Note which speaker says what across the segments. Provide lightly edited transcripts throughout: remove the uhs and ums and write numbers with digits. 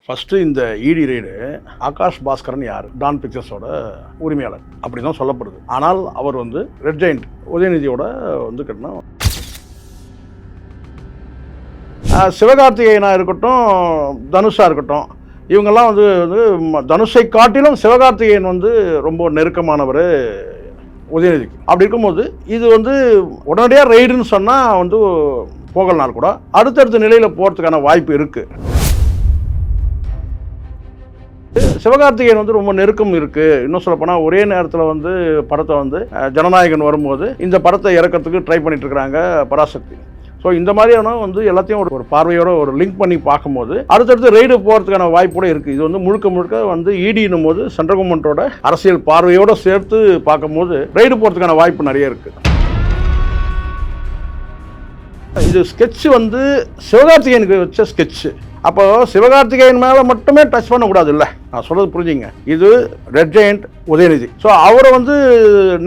Speaker 1: First இந்த இடி raid Akash Bhaskaran யார்? டான் பிக்சர்ஸோட உரிமையாளர் அப்படி தான் சொல்லப்படுது. ஆனால் அவர் வந்து ரெட் ஜெயண்ட் உதயநிதியோட வந்து கேட்டினா சிவகார்த்திகேயனாக இருக்கட்டும், தனுஷாக இருக்கட்டும், இவங்கெல்லாம் வந்து தனுஷை காட்டிலும் சிவகார்த்திகேயன் வந்து ரொம்ப நெருக்கமானவர் உதயநிதிக்கு. அப்படி இருக்கும்போது இது வந்து உடனடியாக ரெய்டுன்னு சொன்னால் வந்து போகலனால் கூட அடுத்தடுத்த நிலையில் போகிறதுக்கான வாய்ப்பு இருக்குது. சிவகார்த்திகேயன் வந்து ரொம்ப நெருக்கம் இருக்குது. இன்னும் சொல்லப்போனால் ஒரே நேரத்தில் வந்து படத்தை வந்து ஜனநாயகன் வரும்போது இந்த படத்தை இறக்கிறதுக்கு ட்ரை பண்ணிட்டு இருக்கிறாங்க பராசக்தி. ஸோ இந்த மாதிரியான வந்து எல்லாத்தையும் ஒரு பார்வையோட ஒரு லிங்க் பண்ணி பார்க்கும்போது அடுத்தடுத்து ரெய்டு போகிறதுக்கான வாய்ப்பு கூட இருக்குது. இது வந்து முழுக்க முழுக்க வந்து இடினும் போது சென்ட்ரல் கவர்மெண்ட்டோட அரசியல் பார்வையோடு சேர்த்து பார்க்கும்போது ரெய்டு போகிறதுக்கான வாய்ப்பு நிறைய இருக்குது. இது ஸ்கெட்ச் வந்து சிவகார்த்திகேயனுக்கு வச்ச ஸ்கெட்சு. அப்போ சிவகார்த்திகேயன் மேலே மட்டுமே டச் பண்ணக்கூடாது இல்லை, நான் சொல்கிறது புரிஞ்சுங்க. இது ரெட் ஜெயண்ட் உதயநிதி. ஸோ அவரை வந்து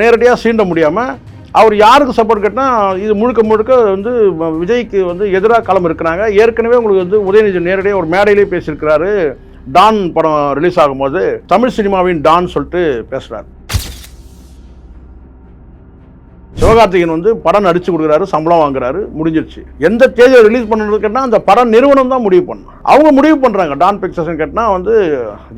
Speaker 1: நேரடியாக சீண்ட முடியாமல் அவர் யாருக்கு சப்போர்ட் கேட்டால் இது முழுக்க முழுக்க வந்து விஜய்க்கு வந்து எதிராக களம் இருக்கிறாங்க. ஏற்கனவே உங்களுக்கு வந்து உதயநிதி நேரடியாக ஒரு மேடையிலே பேசியிருக்கிறாரு. டான் படம் ரிலீஸ் ஆகும்போது தமிழ் சினிமாவின் டான் சொல்லிட்டு பேசுகிறார். சிவகார்த்திகேயன் வந்து படம் நடிச்சு கொடுக்குறாரு, சம்பளம் வாங்குறாரு, முடிஞ்சிருச்சு. எந்த தேதியை ரிலீஸ் பண்ணுறது கேட்டால் அந்த படம் நிறுவனம் தான் முடிவு பண்ணணும். அவங்க முடிவு பண்ணுறாங்க. டான் பிக்சர்ஸ் கேட்டால் வந்து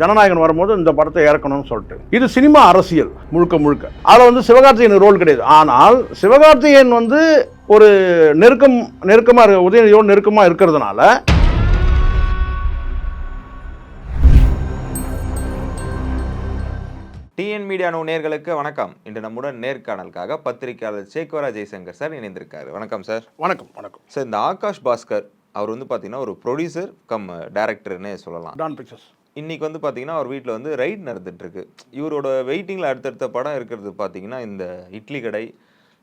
Speaker 1: ஜனநாயகன் வரும்போது இந்த படத்தை இறக்கணும்னு சொல்லிட்டு. இது சினிமா அரசியல் முழுக்க முழுக்க. அதில் வந்து சிவகார்த்திகேயன் ரோல் கிடையாது. ஆனால் சிவகார்த்திகேயன் வந்து ஒரு நெருக்கமாக உதயநிதியோடு நெருக்கமாக இருக்கிறதுனால
Speaker 2: டிஎன் மீடியா நேயர்களுக்கு வணக்கம். இன்று நம்முடன் நேர்காணலுக்காக பத்திரிகையாளர் சேக்வரா ஜெய்சங்கர் சார் இணைந்திருக்காரு. வணக்கம் சார்.
Speaker 1: வணக்கம். வணக்கம்
Speaker 2: சார். இந்த ஆகாஷ் பாஸ்கர் அவர் வந்து பார்த்தீங்கன்னா ஒரு ப்ரொடியூசர் கம் டைரக்டர்னு சொல்லலாம்.
Speaker 1: டான் பிக்சர்ஸ்
Speaker 2: இன்னைக்கு வந்து பார்த்தீங்கன்னா அவர் வீட்டில் வந்து ரைட் நடந்துட்டு இருக்கு. இவரோட வெயிட்டிங்கில் அடுத்தடுத்த படம் இருக்கிறது பார்த்தீங்கன்னா இந்த இட்லி கடை,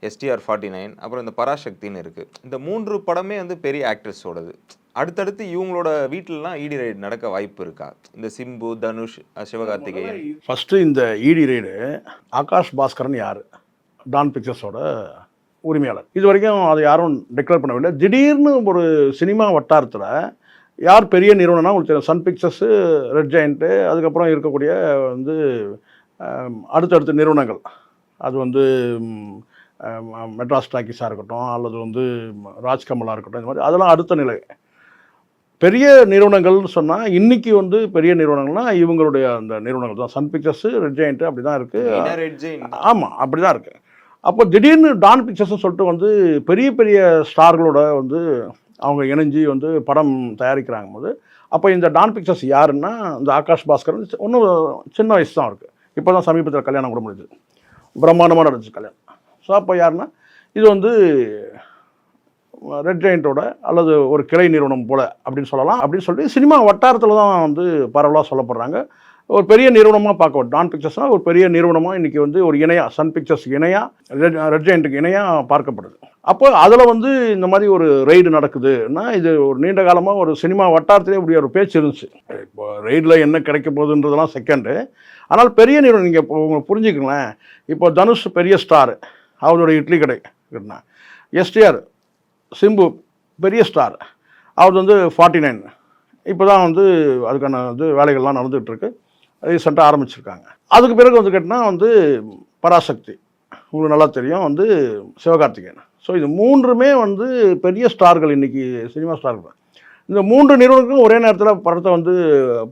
Speaker 2: STR 49, அப்புறம் இந்த பராசக்தின்னு இருக்குது. இந்த 3 படமே வந்து பெரிய ஆக்ட்ரஸோடது. அடுத்தடுத்து இவங்களோட வீட்டிலலாம் இடி ரைடு நடக்க வாய்ப்பு இருக்கா? இந்த சிம்பு, தனுஷ், சிவகார்த்திகேயன்.
Speaker 1: ஃபஸ்ட்டு இந்த இடி ரைடு ஆகாஷ் பாஸ்கரன் யார்? டான் பிக்சர்ஸோட உரிமையாளர். இது வரைக்கும் அதை யாரும் டிக்ளேர் பண்ணவில்லை. திடீர்னு ஒரு சினிமா வட்டாரத்தில் யார் பெரிய நிறுவனம்னா உங்களுக்கு தெரியும். சன் பிக்சர்ஸு, ரெட் ஜெயண்ட்டு, அதுக்கப்புறம் இருக்கக்கூடிய வந்து அடுத்தடுத்த நிறுவனங்கள். அது வந்து மெட்ராஸ் டாக்கீஸாக இருக்கட்டும், அல்லது வந்து ராஜ்கமலாக இருக்கட்டும், இந்த மாதிரி அதெல்லாம் அடுத்த நிலை. பெரிய நிறுவனங்கள்னு சொன்னால் இன்றைக்கி வந்து பெரிய நிறுவனங்கள்னால் இவங்களுடைய அந்த நிறுவனங்கள் தான். சன் பிக்சர்ஸு, ரெட் ஜெயண்ட்டு அப்படி தான் இருக்குது. ஆமாம், அப்படி தான் இருக்குது. அப்போ திடீர்னு டான் பிக்சர்ஸ்னு சொல்லிட்டு வந்து பெரிய பெரிய ஸ்டார்களோட வந்து அவங்க இணைஞ்சி வந்து படம் தயாரிக்கிறாங்க போது அப்போ இந்த டான் பிக்சர்ஸ் யாருன்னா இந்த ஆகாஷ் பாஸ்கரன் ஒன்றும் சின்ன வயசு தான் இருக்குது. இப்போ தான் சமீபத்தில் கல்யாணம் கூட முடியுது, பிரம்மாண்டமாக நடந்துச்சு கல்யாணம். ஸோ அப்போ யாருன்னா இது வந்து ரெட் ஜெயண்ட்டோட அல்லது ஒரு கிளை நிறுவனம் போல் அப்படின்னு சொல்லலாம். அப்படின்னு சொல்லிட்டு சினிமா வட்டாரத்தில் தான் வந்து பரவலாக சொல்லப்படுறாங்க. ஒரு பெரிய நிறுவனமாக பார்க்க டான் பிக்சர்ஸ்னால் ஒரு பெரிய நிறுவனமாக இன்றைக்கி வந்து ஒரு இணையாக சன் பிக்சர்ஸ் இணையாக ரெட் ஜெயண்ட்டுக்கு இணையாக பார்க்கப்படுது. அப்போ அதில் வந்து இந்த மாதிரி ஒரு ரெய்டு நடக்குதுன்னா இது ஒரு நீண்ட காலமாக ஒரு சினிமா வட்டாரத்திலே இப்படி ஒரு பேச்சு இருந்துச்சு. இப்போ ரெய்டில் என்ன கிடைக்க போகுதுன்றதெல்லாம் செகண்டு. ஆனால் பெரிய நிறுவனம் நீங்கள் இப்போ உங்களுக்கு புரிஞ்சுக்கங்களேன். இப்போ தனுஷ் பெரிய ஸ்டார், அவரோட இட்லி கடை. STR சிம்பு பெரிய ஸ்டார், அவர் வந்து 49. இப்போ தான் வந்து அதுக்கான வந்து வேலைகள்லாம் நடந்துகிட்ருக்கு. ரீசெண்டாக ஆரம்பிச்சிருக்காங்க. அதுக்கு பிறகு வந்து கேட்டால் வந்து பராசக்தி, உங்களுக்கு நல்லா தெரியும், வந்து சிவகார்த்திகேயன். ஸோ இது 3மே வந்து பெரிய ஸ்டார்கள் இன்றைக்கி சினிமா ஸ்டார்கள். இந்த 3 நிறுவனங்களும் ஒரே நேரத்தில் படத்தை வந்து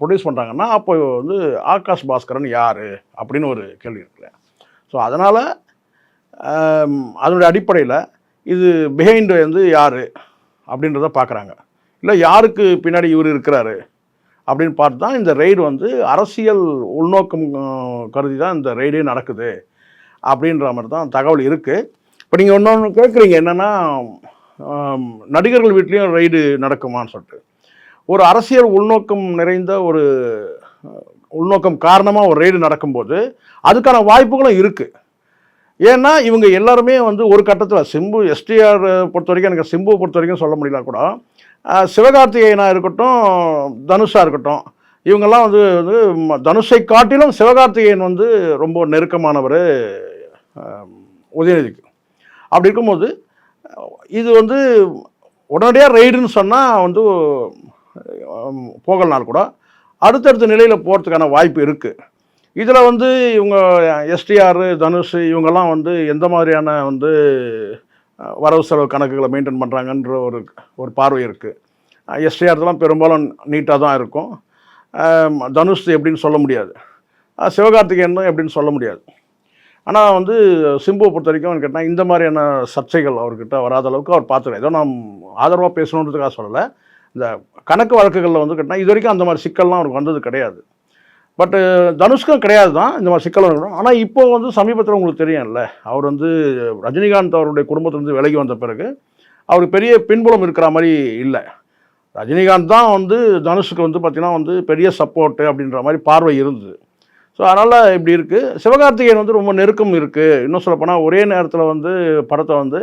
Speaker 1: ப்ரொடியூஸ் பண்ணுறாங்கன்னா அப்போ வந்து ஆகாஷ் பாஸ்கரன் யார் அப்படின்னு ஒரு கேள்வி இருக்குல்ல. ஸோ அதனால் அதனுடைய அடிப்படையில் இது பிஹைண்டு வந்து யார் அப்படின்றத பார்க்குறாங்க. இல்லை யாருக்கு பின்னாடி இவர் இருக்கிறாரு அப்படின்னு பார்த்து தான் இந்த ரெய்டு வந்து அரசியல் உள்நோக்கம் கருதி தான் இந்த ரெய்டே நடக்குது அப்படின்ற மாதிரி தான் தகவல் இருக்குது. இப்போ நீங்கள் ஒன்று கேட்குறீங்க என்னென்னா நடிகர்கள் வீட்லேயும் ரெய்டு நடக்குமான்னு சொல்லிட்டு. ஒரு அரசியல் உள்நோக்கம் நிறைந்த ஒரு உள்நோக்கம் காரணமாக ஒரு ரெய்டு நடக்கும்போது அதுக்கான வாய்ப்புகளும் இருக்குது. ஏன்னா இவங்க எல்லாருமே வந்து ஒரு கட்டத்தில் சிம்பு STR பொறுத்த வரைக்கும் எனக்கு சிம்புவை பொறுத்த வரைக்கும் சொல்ல முடியல கூட, சிவகார்த்திகேயனாக இருக்கட்டும், தனுஷாக இருக்கட்டும், இவங்கெல்லாம் வந்து தனுஷை காட்டிலும் சிவகார்த்திகேயன் வந்து ரொம்ப நெருக்கமானவர் உதயநிதிக்கு. அப்படி இருக்கும்போது இது வந்து உடனடியாக ரெய்டுன்னு சொன்னால் வந்து போகலனால் கூட அடுத்தடுத்த நிலையில் போகிறதுக்கான வாய்ப்பு இருக்குது. இதில் வந்து இவங்க எஸ்டிஆர், தனுஷ் இவங்கெல்லாம் வந்து எந்த மாதிரியான வந்து வரவு செலவு கணக்குகளை மெயின்டைன் பண்ணுறாங்கன்ற ஒரு பார்வை இருக்குது. எஸ்டிஆர்லாம் பெரும்பாலும் நீட்டாக தான் இருக்கும். தனுஷ் எப்படின்னு சொல்ல முடியாது, சிவகார்த்திகேயன் எப்படின்னு சொல்ல முடியாது. ஆனால் வந்து சிம்புவை பொறுத்த வரைக்கும் கேட்டால் இந்த மாதிரியான சர்ச்சைகள் அவர்கிட்ட வராத அளவுக்கு அவர் பார்த்துருக்காரு. ஏதோ நான் ஆதரவாக பேசணுன்றதுக்காக சொல்லலை. இந்த கணக்கு வழக்குகளில் வந்து கேட்டால் இது வரைக்கும் அந்த மாதிரி சிக்கல்லாம் அவருக்கு வந்தது கிடையாது. பட்டு தனுஷ்கும் கிடையாது தான் இந்த மாதிரி சிக்கல் இருக்கணும். ஆனால் இப்போ வந்து சமீபத்தில் உங்களுக்கு தெரியும்ல, அவர் வந்து ரஜினிகாந்த் அவருடைய குடும்பத்திலேருந்து விலகி வந்த பிறகு அவருக்கு பெரிய பின்புலம் இருக்கிற மாதிரி இல்லை. ரஜினிகாந்த் தான் வந்து தனுஷுக்கு வந்து பார்த்திங்கன்னா வந்து பெரிய சப்போர்ட்டு அப்படின்ற மாதிரி பார்வை இருந்தது. ஸோ அதனால் இப்படி இருக்குது. சிவகார்த்திகேயன் வந்து ரொம்ப நெருக்கம் இருக்குது. இன்னும் சொல்லப்போனால் ஒரே நேரத்தில் வந்து படத்தை வந்து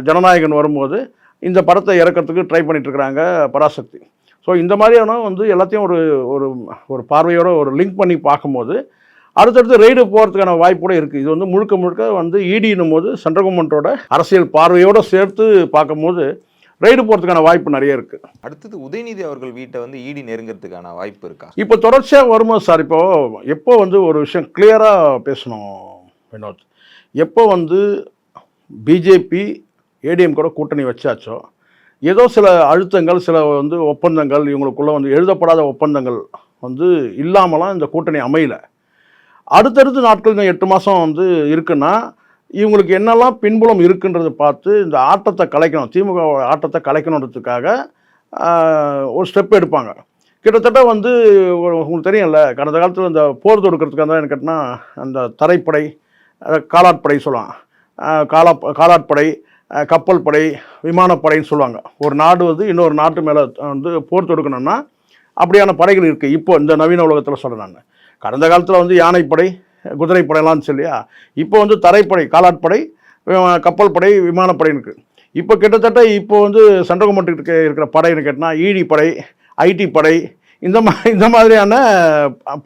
Speaker 1: ஜனநாயகன் வரும்போது இந்த படத்தை இறக்கிறதுக்கு ட்ரை பண்ணிகிட்ருக்குறாங்க பராசக்தி. ஸோ இந்த மாதிரியான வந்து எல்லாத்தையும் ஒரு ஒரு ஒரு பார்வையோடு ஒரு லிங்க் பண்ணி பார்க்கும்போது அடுத்தடுத்து ரெய்டு போகிறதுக்கான வாய்ப்பு கூட இருக்குது. இது வந்து முழுக்க முழுக்க வந்து ஈடினும் போது சென்ட்ரல் கவர்மெண்ட்டோட அரசியல் பார்வையோடு சேர்த்து பார்க்கும்போது ரெய்டு போகிறதுக்கான வாய்ப்பு நிறைய இருக்குது.
Speaker 2: அடுத்தது உதயநிதி அவர்கள் வீட்டை வந்து ஈடி நெருங்கிறதுக்கான வாய்ப்பு இருக்கா?
Speaker 1: இப்போ தொடர்ச்சியாக வரும்போது சார், எப்போ வந்து ஒரு விஷயம் கிளியராக பேசணும் வினோத், எப்போ வந்து பிஜேபி ஏடிஎம் கூட கூட்டணி வச்சாச்சோ ஏதோ சில அழுத்தங்கள், சில வந்து ஒப்பந்தங்கள், இவங்களுக்குள்ளே வந்து எழுதப்படாத ஒப்பந்தங்கள் வந்து இல்லாமலாம் இந்த கூட்டணி அமையல. அடுத்தடுத்த நாட்கள் இந்த 8 மாதம் வந்து இருக்குன்னா இவங்களுக்கு என்னெல்லாம் பின்புலம் இருக்குன்றதை பார்த்து இந்த ஆட்டத்தை கலைக்கணும், திமுக ஆட்டத்தை கலைக்கணுன்றதுக்காக ஒரு ஸ்டெப் எடுப்பாங்க. கிட்டத்தட்ட வந்து உங்களுக்கு தெரியும்ல, கடந்த காலத்தில் இந்த போர் தொடுக்கிறதுக்காக தான் எனக்கு கேட்டால் அந்த தரைப்படை, காலாட்படை சொல்லுவாங்க, காலாட்படை, கப்பல் படை, விமானப்படைன்னு சொல்லுவாங்க. ஒரு நாடு வந்து இன்னொரு நாட்டு மேலே வந்து போர் தொடுக்கணும்னா அப்படியான படைகள் இருக்குது. இப்போ இந்த நவீன உலகத்தில் சொல்கிறேன் நான். கடந்த காலத்தில் வந்து யானைப்படை, குதிரைப்படையெல்லாம் சொல்லியா, இப்போ வந்து தரைப்படை, காலாட்படை, கப்பல் படை, விமானப்படைன்னு இருக்குது. இப்போ கிட்டத்தட்ட இப்போ வந்து சென்ட்ரல் கவர்மெண்ட்டுக்கு இருக்கிற படைன்னு கேட்டால் ஈடி படை, ஐடி படை, இந்த மாதிரியான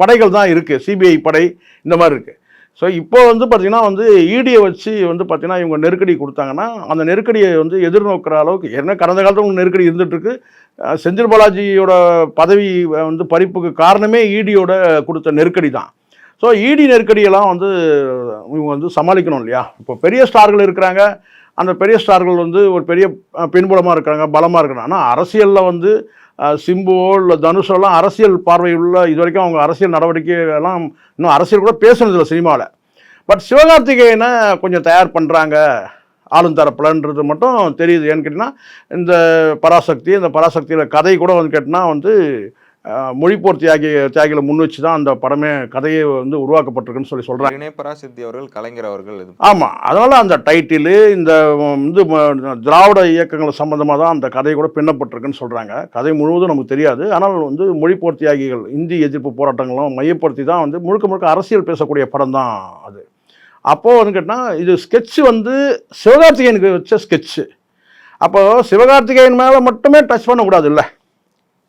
Speaker 1: படைகள் தான் இருக்குது. சிபிஐ படை இந்த மாதிரி இருக்குது. ஸோ இப்போ வந்து பார்த்திங்கன்னா வந்து ஈடியை வச்சு வந்து பார்த்திங்கன்னா இவங்க நெருக்கடி கொடுத்தாங்கன்னா அந்த நெருக்கடியை வந்து எதிர்நோக்கிற அளவுக்கு, ஏன்னா கடந்த காலத்தில் நெருக்கடி இருந்துகிட்ருக்கு. செந்தில் பாலாஜியோட பதவி வந்து பறிப்புக்கு காரணமே ஈடியோட கொடுத்த நெருக்கடி தான். ஸோ ஈடி நெருக்கடியெல்லாம் வந்து இவங்க வந்து சமாளிக்கணும் இல்லையா. இப்போ பெரிய ஸ்டார்கள் இருக்கிறாங்க, அந்த பெரிய ஸ்டார்கள் வந்து ஒரு பெரிய பின்புலமாக இருக்கிறாங்க, பலமாக இருக்கிறாங்க. ஆனால் அரசியலில் வந்து சிம்புவோ இல்லை தனுஷோலாம் அரசியல் பார்வையுள்ள இது வரைக்கும் அவங்க அரசியல் நடவடிக்கையெல்லாம் இன்னும் அரசியல் கூட பேசுனதில்லை சினிமாவில். பட் சிவகார்த்திகேயனை கொஞ்சம் தயார் பண்ணுறாங்க ஆளும் தரப்புலன்றது மட்டும் தெரியுது. ஏன்னு கேட்டிங்கன்னா இந்த பராசக்தியில் கதை கூட வந்து கேட்டினா வந்து மொழிப்போர் தியாகிகளை முன் வச்சு தான் அந்த படமே கதையை வந்து உருவாக்கப்பட்டிருக்குன்னு சொல்கிறாங்க.
Speaker 2: பராசக்தி அவர்கள், கலைஞர் அவர்கள்.
Speaker 1: ஆமாம், அதனால் அந்த டைட்டிலு இந்த வந்து திராவிட இயக்கங்கள் சம்மந்தமாக தான் அந்த கதை கூட பின்னப்பட்டிருக்குன்னு சொல்கிறாங்க. கதை முழுவதும் நமக்கு தெரியாது. ஆனால் வந்து மொழிப்போர் தியாகிகள், இந்தி எதிர்ப்பு போராட்டங்களும் மையப்படுத்தி தான் வந்து முழுக்க முழுக்க அரசியல் பேசக்கூடிய படம் தான் அது. அப்போது வந்து கேட்டால் இது ஸ்கெட்சு வந்து சிவகார்த்திகேயனுக்கு வச்ச ஸ்கெட்சு. அப்போது சிவகார்த்திகேயன் மேலே மட்டுமே டச் பண்ணக்கூடாது இல்லை,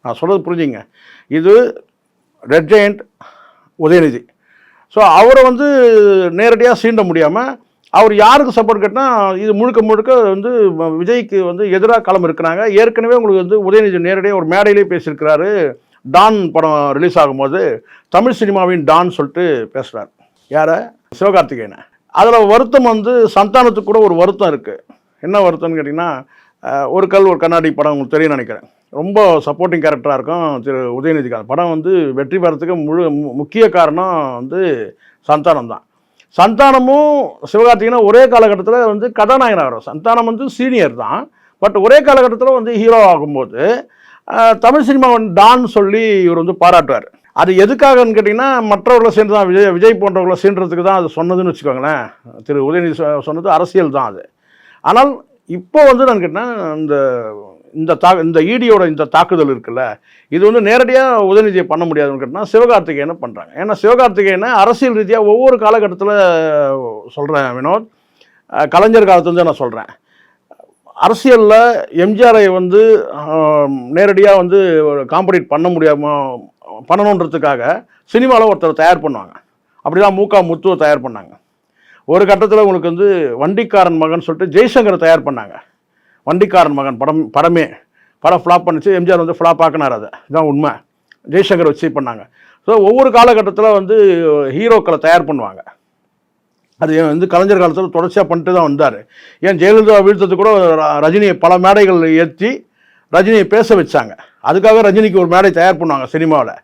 Speaker 1: நான் சொல்கிறது புரிஞ்சுங்க. இது ரெட் ஜெயண்ட் உதயநிதி. ஸோ அவரை வந்து நேரடியாக சீண்ட முடியாமல் அவர் யாருக்கு சப்போர்ட் கேட்டால் இது முழுக்க முழுக்க வந்து விஜய்க்கு வந்து எதிராக களம் இருக்கிறாங்க. ஏற்கனவே உங்களுக்கு வந்து உதயநிதி நேரடியாக ஒரு மேடையிலே பேசியிருக்கிறாரு. டான் படம் ரிலீஸ் ஆகும்போது தமிழ் சினிமாவின் டான் சொல்லிட்டு பேசுகிறார். யாரை? சிவகார்த்திகேயனை. அதில் வருத்தம் வந்து சந்தானத்துக்கு கூட ஒரு வருத்தம் இருக்குது. என்ன வருத்தம்னு கேட்டிங்கன்னா, ஒரு கல் ஒரு கண்ணாடி படம் உங்களுக்கு தெரியும் நினைக்கிறேன். ரொம்ப சப்போர்ட்டிங் கேரக்டராக இருக்கும் திரு உதயநிதிக்கு. அந்த படம் வந்து வெற்றி பெறத்துக்கு முக்கிய காரணம் வந்து சந்தானம் தான். சந்தானமும் சிவகார்த்திகேயனும் ஒரே காலகட்டத்தில் வந்து கதாநாயகனாக வரும். சந்தானம் வந்து சீனியர் தான், பட் ஒரே காலகட்டத்தில் வந்து ஹீரோ ஆகும்போது தமிழ் சினிமாவின் டான் சொல்லி இவர் வந்து பாராட்டுவார். அது எதுக்காகன்னு கேட்டிங்கன்னா மற்றவர்களை சேர்ந்து தான், விஜய் போன்றவர்களை சேர்ன்றதுக்கு தான் அது சொன்னதுன்னு வச்சுக்கோங்களேன். திரு உதயநிதி சொன்னது அரசியல் தான் அது. ஆனால் இப்போ வந்து நான் கேட்டேன் இந்த ஈடியோட இந்த தாக்குதல் இருக்குல்ல, இது வந்து நேரடியாக உதயநிதியை பண்ண முடியாதுன்னு கேட்டால் சிவகார்த்திகேயனை பண்ணுறாங்க. ஏன்னா சிவகார்த்திகேயனை அரசியல் ரீதியாக ஒவ்வொரு காலகட்டத்தில் சொல்கிறேன் வினோத், கலைஞர் காலத்துலேருந்து நான் சொல்கிறேன். அரசியலில் எம்ஜிஆரை வந்து நேரடியாக வந்து காம்படிட் பண்ணணுன்றதுக்காக சினிமாவில் ஒருத்தர் தயார் பண்ணுவாங்க. அப்படி தான் மூகா முத்துவை தயார் பண்ணாங்க. ஒரு கட்டத்தில் உங்களுக்கு வந்து வண்டிக்காரன் மகன் சொல்லிட்டு ஜெய்சங்கரை தயார் பண்ணாங்க. வண்டிக்காரன் மகன் படம் ஃப்ளாப் பண்ணிச்சு. எம்ஜிஆர் வந்து ஃப்ளாப் ஆக்கினார். அது இதுதான் உண்மை. ஜெய்சங்கர் வச்சு பண்ணாங்க. ஸோ ஒவ்வொரு காலகட்டத்தில் வந்து ஹீரோக்களை தயார் பண்ணுவாங்க. அது வந்து கலைஞர் காலத்தில் தொடர்ச்சியாக பண்ணிட்டு தான் வந்தார். ஏன் ஜெயலலிதா வீழ்த்தது கூட ரஜினியை பல மேடைகள் ஏற்றி ரஜினியை பேச வச்சாங்க. அதுக்காக ரஜினிக்கு ஒரு மேடை தயார் பண்ணுவாங்க சினிமாவில்,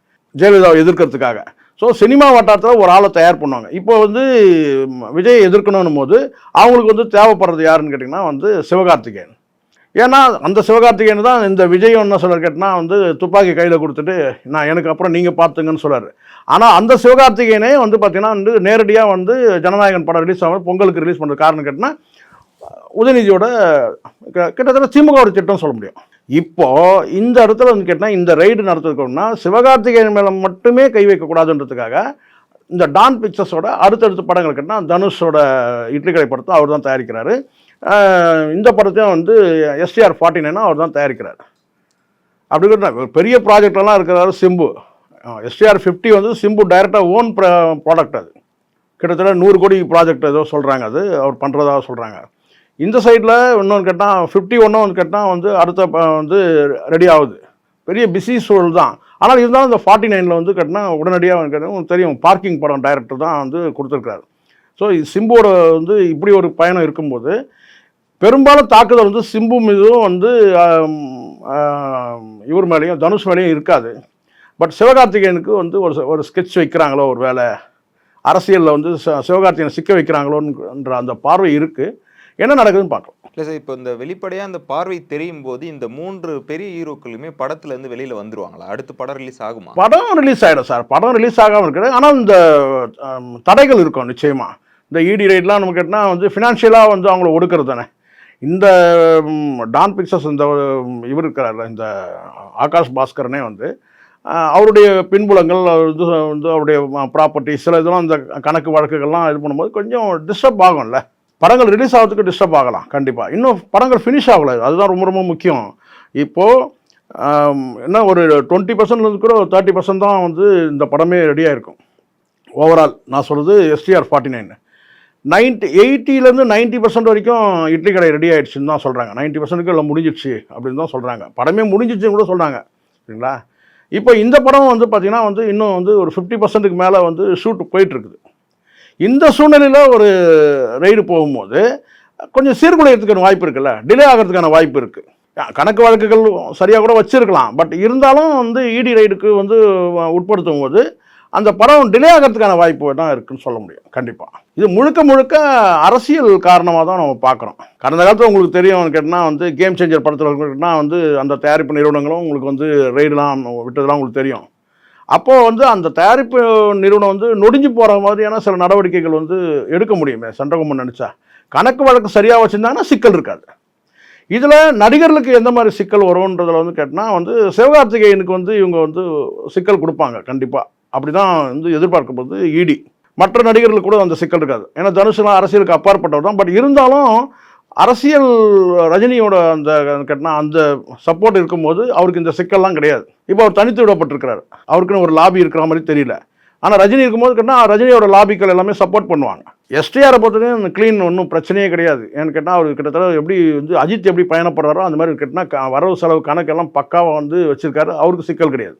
Speaker 1: ஜெயலலிதாவை எதிர்க்கிறதுக்காக. ஸோ சினிமா வட்டாரத்தில் ஒரு ஆளை தயார் பண்ணுவாங்க. இப்போ வந்து விஜயை எதிர்க்கணும் போது அவங்களுக்கு வந்து தேவைப்படுறது யாருன்னு கேட்டிங்கன்னா வந்து சிவகார்த்திகேயன். ஏன்னா அந்த சிவகார்த்திகேயன் தான் இந்த விஜய் என்ன சொல்கிறார் கேட்டினா வந்து துப்பாக்கி கையில் கொடுத்துட்டு நான் எனக்கு அப்புறம் நீங்கள் பார்த்துங்கன்னு சொல்கிறார். ஆனால் அந்த சிவகார்த்திகேயனே வந்து பார்த்தீங்கன்னா வந்து நேரடியாக வந்து ஜனநாயகன் படம் ரிலீஸ் ஆகும் பொங்கலுக்கு ரிலீஸ் பண்ணுறது காரணம் கேட்டினா உதயநிதியோட கிட்டத்தட்ட திமுகவோட திட்டம் சொல்ல முடியும். இப்போது இந்த இடத்துல வந்து கேட்டால் இந்த ரைடு நடத்துறதுக்குன்னா சிவகார்த்திகேயன் மேலே மட்டுமே கை வைக்கக்கூடாதுன்றதுக்காக இந்த டான் பிக்சர்ஸோட அடுத்தடுத்த படங்கள் கேட்டால் தனுஷோட இட்லி கடை படத்தை அவர் தான் தயாரிக்கிறாரு. இந்த படத்தையும் வந்து STR 49 அவர் தான் தயாரிக்கிறார். அப்படி பெரிய ப்ராஜெக்டெல்லாம் இருக்கிறாரு சிம்பு. STR 50 வந்து சிம்பு டைரெக்டாக ஓன் ப்ராடக்ட். அது கிட்டத்தட்ட 100 கோடி ப்ராஜெக்ட் ஏதோ சொல்கிறாங்க, அது அவர் பண்ணுறதாக சொல்கிறாங்க. இந்த சைடில் இன்னொன்று கேட்டால் 51 வந்து கேட்டால் வந்து அடுத்த வந்து ரெடி ஆகுது. பெரிய பிஸி சூழல் தான். ஆனால் இருந்தாலும் இந்த 49 வந்து கேட்டால் உடனடியாக கேட்டால் தெரியும் பார்க்கிங் படம் டைரக்டர் தான் வந்து கொடுத்துருக்காரு. ஸோ சிம்புவோட வந்து இப்படி ஒரு பயணம் இருக்கும்போது பெரும்பாலும் தாக்குதல் வந்து சிம்பு மீதும் வந்து இவர் மேலேயும் தனுஷ் மேலேயும் இருக்காது. பட் சிவகார்த்திகேயனுக்கு வந்து ஒரு ஸ்கெட்ச் வைக்கிறாங்களோ, ஒரு வேலை அரசியலில் வந்து சிவகார்த்திகேயனை சிக்க வைக்கிறாங்களோன்ற அந்த பார்வை இருக்குது. என்ன நடக்குதுன்னு பார்க்கலாம்.
Speaker 2: இல்லை சார், இப்போ இந்த வெளிப்படையாக அந்த பார்வை தெரியும் போது இந்த 3 பெரிய ஹீரோக்களுமே படத்துலேருந்து வெளியில் வந்துருவாங்களா? அடுத்து படம் ரிலீஸ் ஆகுமா?
Speaker 1: படம் ரிலீஸ் ஆகிடும் சார். படம் ரிலீஸ் ஆகாமல் இருக்குது. ஆனால் இந்த தடைகள் இருக்கும் நிச்சயமாக. இந்த இடி ரைட்லாம் நமக்கு கேட்டால் வந்து ஃபினான்ஷியலாக வந்து அவங்கள ஒடுக்கிறது தானே. இந்த டான் பிக்சர்ஸ் இந்த இவர் இருக்கிறார், இந்த ஆகாஷ் பாஸ்கரனே வந்து அவருடைய பின்புலங்கள் இது வந்து அவருடைய ப்ராப்பர்ட்டி சில இதெல்லாம் இந்த கணக்கு வழக்குகள்லாம் இது பண்ணும்போது கொஞ்சம் டிஸ்டர்ப் ஆகும்ல. படங்கள் ரிலீஸ் ஆகிறதுக்கு டிஸ்டர்ப் ஆகலாம் கண்டிப்பாக. இன்னும் படங்கள் ஃபினிஷ் ஆகலை, அதுதான் ரொம்ப ரொம்ப முக்கியம். இப்போது என்ன ஒரு 20% கூட 30% தான் வந்து இந்த படமே ரெடியாக இருக்கும் ஓவரால். நான் சொல்கிறது STR 49 80% 90% வரைக்கும் இட்லி கடை ரெடி ஆகிடுச்சுன்னு தான் சொல்கிறாங்க. 90% எல்லாம் முடிஞ்சிடுச்சு அப்படின்னு தான் சொல்கிறாங்க. படமே முடிஞ்சிடுச்சுன்னு கூட சொல்கிறாங்க, சரிங்களா. இப்போ இந்த படம் வந்து பார்த்திங்கன்னா வந்து இன்னும் வந்து ஒரு 50%க்கு மேலே வந்து ஷூட் போயிட்டுருக்குது. இந்த சூழ்நிலையில் ஒரு ரைடு போகும்போது கொஞ்சம் சீர்குலையத்துக்கான வாய்ப்பு இருக்குல்ல, டிலே ஆகிறதுக்கான வாய்ப்பு இருக்குது. கணக்கு வழக்குகள் சரியாக கூட வச்சுருக்கலாம். பட் இருந்தாலும் வந்து இடி ரைடுக்கு வந்து உட்படுத்தும் போது அந்த படம் டிலே ஆகிறதுக்கான வாய்ப்பு தான் இருக்குதுன்னு சொல்ல முடியும் கண்டிப்பாக. இது முழுக்க முழுக்க அரசியல் காரணமாக தான் நம்ம பார்க்குறோம். கடந்த காலத்தில் உங்களுக்கு தெரியும் கேட்டால் வந்து கேம் சேஞ்சர் படத்தில் கேட்டால் வந்து அந்த தயாரிப்பு நிறுவனங்களும் உங்களுக்கு வந்து ரைடுலாம் விட்டதெல்லாம் உங்களுக்கு தெரியும். அப்போது வந்து அந்த தயாரிப்பு நிறுவனம் வந்து நொடிஞ்சு போகிற மாதிரியான சில நடவடிக்கைகள் வந்து எடுக்க முடியுமே சென்ட்ரல் கவர்மெண்ட் நினச்சா. கணக்கு வழக்கு சரியாக வச்சுருந்தாங்கன்னா சிக்கல் இருக்காது. இதில் நடிகர்களுக்கு எந்த மாதிரி சிக்கல் வரும்ன்றதில் வந்து கேட்டால் வந்து சிவகார்த்திகேயனுக்கு வந்து இவங்க வந்து சிக்கல் கொடுப்பாங்க கண்டிப்பாக. அப்படி தான் வந்து எதிர்பார்க்கப்படுது இடி. மற்ற நடிகர்களுக்கு கூட அந்த சிக்கல் இருக்காது. ஏன்னா தனுஷெலாம் அரசியலுக்கு அப்பாற்பட்டவர் தான். பட் இருந்தாலும் அரசியல் ரஜினியோட அந்த கேட்டால் அந்த சப்போர்ட் இருக்கும்போது அவருக்கு இந்த சிக்கல்லாம் கிடையாது. இப்போ அவர் தனித்து விடப்பட்டிருக்கிறார், அவருக்குன்னு ஒரு லாபி இருக்கிற மாதிரி தெரியல. ஆனால் ரஜினி இருக்கும்போது கேட்டால் ரஜினியோட லாபிக்கள் எல்லாமே சப்போர்ட் பண்ணுவாங்க. STR பொறுத்தவரைக்கும் க்ளீன் ஒன்றும் பிரச்சனையே கிடையாது. ஏன்னு கேட்டால் அவர் கிட்டத்தட்ட எப்படி வந்து அஜித் எப்படி பயணப்படுறாரோ அந்த மாதிரி கேட்டால் வரவு செலவு கணக்கெல்லாம் பக்காவாக வந்து வச்சுருக்காரு, அவருக்கு சிக்கல் கிடையாது.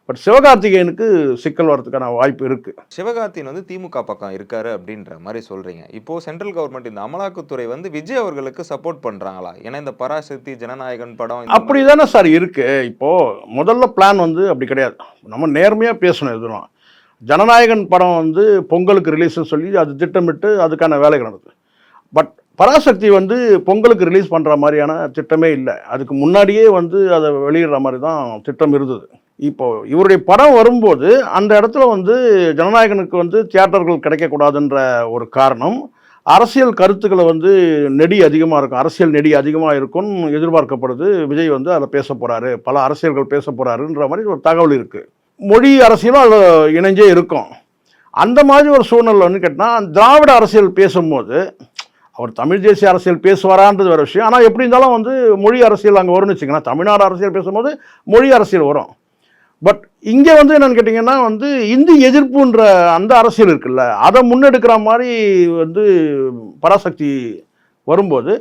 Speaker 1: பட் சிவகார்த்திகேயனுக்கு சிக்கல் வரதுக்கான வாய்ப்பு இருக்குது.
Speaker 2: சிவகார்த்திகேயன் வந்து திமுக பக்கம் இருக்காரு அப்படின்ற மாதிரி சொல்கிறீங்க. இப்போது சென்ட்ரல் கவர்மெண்ட் இந்த அமலாக்கத்துறை வந்து விஜய் அவர்களுக்கு சப்போர்ட் பண்ணுறாங்களா? ஏன்னா இந்த பராசக்தி ஜனநாயகன் படம்
Speaker 1: அப்படி தானே சார் இருக்குது. இப்போது முதல்ல பிளான் வந்து அப்படி கிடையாது. நம்ம நேர்மையாக பேசணும். எதுவும் ஜனநாயகன் படம் வந்து பொங்கலுக்கு ரிலீஸ்னு சொல்லி அது திட்டமிட்டு அதுக்கான வேலைகள் நடக்குது. பட் பராசக்தி வந்து பொங்கலுக்கு ரிலீஸ் பண்ணுற மாதிரியான திட்டமே இல்லை. அதுக்கு முன்னாடியே வந்து அதை வெளியிடுற மாதிரி தான் திட்டம் இருந்தது. இப்போது இவருடைய படம் வரும்போது அந்த இடத்துல வந்து ஜனநாயகனுக்கு வந்து தியேட்டர்கள் கிடைக்கக்கூடாதுன்ற ஒரு காரணம், அரசியல் கருத்துக்களை வந்து நெடி அதிகமாக இருக்கும், அரசியல் நெடி அதிகமாக இருக்கும்னு எதிர்பார்க்கப்படுது. விஜய் வந்து அதில் பேச போகிறாரு, பல அரசியல்கள் பேச போகிறாருன்ற மாதிரி ஒரு தகவல் இருக்குது. மொழி அரசியலும் அதில் இணைஞ்சே இருக்கும். அந்த மாதிரி ஒரு சூழ்நிலை வந்து கேட்டால் திராவிட அரசியல் பேசும்போது அவர் தமிழ் தேசிய அரசியல் பேசுவாரான்றது வேறு விஷயம். ஆனால் எப்படி இருந்தாலும் வந்து மொழி அரசியல் அங்கே வரும்னு வச்சுக்கோங்களேன். தமிழ்நாடு அரசியல் பேசும்போது மொழி அரசியல் வரும். பட் இங்கே வந்து என்னென்னு கேட்டிங்கன்னா வந்து இந்தி எதிர்ப்புன்ற அந்த அரசியல் இருக்குல்ல, அதை முன்னெடுக்கிற மாதிரி வந்து பராசக்தி வரும்போது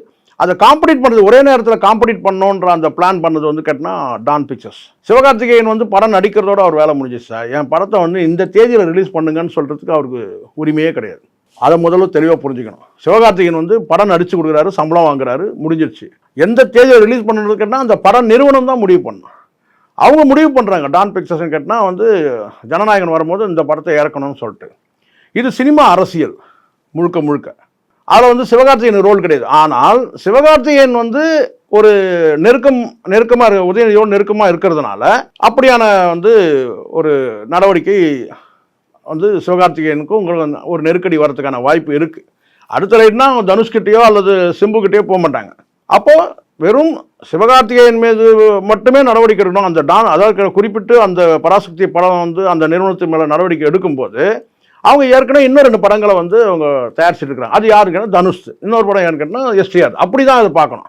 Speaker 1: அதை காம்படிட் பண்ணுறது ஒரே நேரத்தில் காம்படிட் பண்ணோன்ற அந்த பிளான் பண்ணது வந்து கேட்டினா டான் பிக்சர்ஸ். சிவகார்த்திகேயன் வந்து படம் நடிக்கிறதோட அவர் வேலை முடிஞ்சிச்சு சார். என் படத்தை வந்து இந்த தேதியில் ரிலீஸ் பண்ணுங்கன்னு சொல்கிறதுக்கு அவருக்கு உரிமையே கிடையாது. அதை முதல்ல தெளிவாக புரிஞ்சுக்கணும். சிவகார்த்திகேயன் வந்து படம் நடித்து கொடுக்குறாரு, சம்பளம் வாங்குறாரு, முடிஞ்சிருச்சு. எந்த தேதியில் ரிலீஸ் பண்ணுறது கேட்டால் அந்த படம் நிறுவனம் தான் முடிவு பண்ணணும். அவங்க முடிவு பண்ணுறாங்க. டான் பிக்சர்ஸ்ன்னு கேட்டால் வந்து ஜனநாயகன் வரும்போது இந்த படத்தை இறக்கணும்னு சொல்லிட்டு. இது சினிமா அரசியல் முழுக்க முழுக்க. அதில் வந்து சிவகார்த்திகேயன் ரோல் கிடையாது. ஆனால் சிவகார்த்திகேயன் வந்து ஒரு நெருக்கமாக உதயநிதியோடு நெருக்கமாக இருக்கிறதுனால அப்படியான வந்து ஒரு நடவடிக்கை வந்து சிவகார்த்திகேயனுக்கும் உங்களுக்கு ஒரு நெருக்கடி வரதுக்கான வாய்ப்பு இருக்குது. அடுத்த ரைட்னா தனுஷ்கிட்டேயோ அல்லது சிம்புக்கிட்டேயோ போக மாட்டாங்க. அப்போது வெறும் சிவகார்த்திகேயன் மீது மட்டுமே நடவடிக்கை எடுக்கணும். அந்த அதாவது குறிப்பிட்டு அந்த பராசக்தி படம் வந்து அந்த நிறுவனத்தின் மேலே நடவடிக்கை எடுக்கும்போது அவங்க ஏற்கனவே இன்னும் 2 படங்களை வந்து அவங்க தயாரிச்சுட்டு இருக்கிறாங்க. அது யாருக்குன்னா தனுஷ். இன்னொரு படம் யாருன்னு கேட்டால் எஸ்டிஆர். அப்படி தான் அது பார்க்கணும்.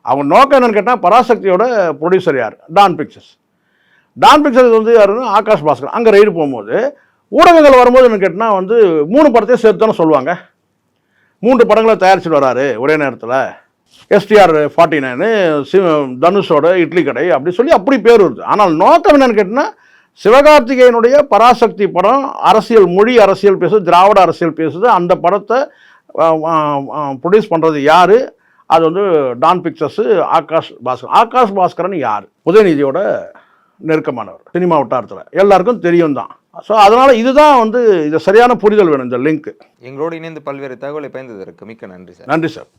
Speaker 1: அவங்க நோக்கம் என்னன்னு கேட்டால் பராசக்தியோட ப்ரொடியூசர் யார்? Dawn Pictures. டான் பிக்சர்ஸ் வந்து யாருன்னா ஆகாஷ் பாஸ்கர். அங்கே ரைடு போகும்போது ஊடகங்கள் வரும்போது என்ன கேட்டால் வந்து 3 படத்தையும் சேர்த்து தானே சொல்லுவாங்க. 3 படங்களை தயாரிச்சுட்டு வராரு ஒரே நேரத்தில். STR 49, தனுஷோட இட்லி கடை அப்படி சொல்லி அப்படி பேர் வருது. ஆனால் நோக்கம் என்னன்னு கேட்டால் சிவகார்த்திகேயனுடைய பராசக்தி படம் அரசியல், மொழி அரசியல் பேசுது, திராவிட அரசியல் பேசுது. அந்த படத்தை ப்ரொடியூஸ் பண்ணுறது யார்? அது வந்து டான் பிக்சர்ஸு, ஆகாஷ் பாஸ்கர். ஆகாஷ் பாஸ்கரன் யார்? உதயநிதியோட நெருக்கமானவர். சினிமா வட்டாரத்தில் எல்லாருக்கும் தெரியும் தான். ஸோ அதனால் இதுதான் வந்து இது சரியான புரிதல் வேணும் இந்த லிங்க்.
Speaker 2: எங்களோடு இணைந்து பல்வேறு தகவலை பயந்ததற்கு மிக்க நன்றி சார்.
Speaker 1: நன்றி சார்.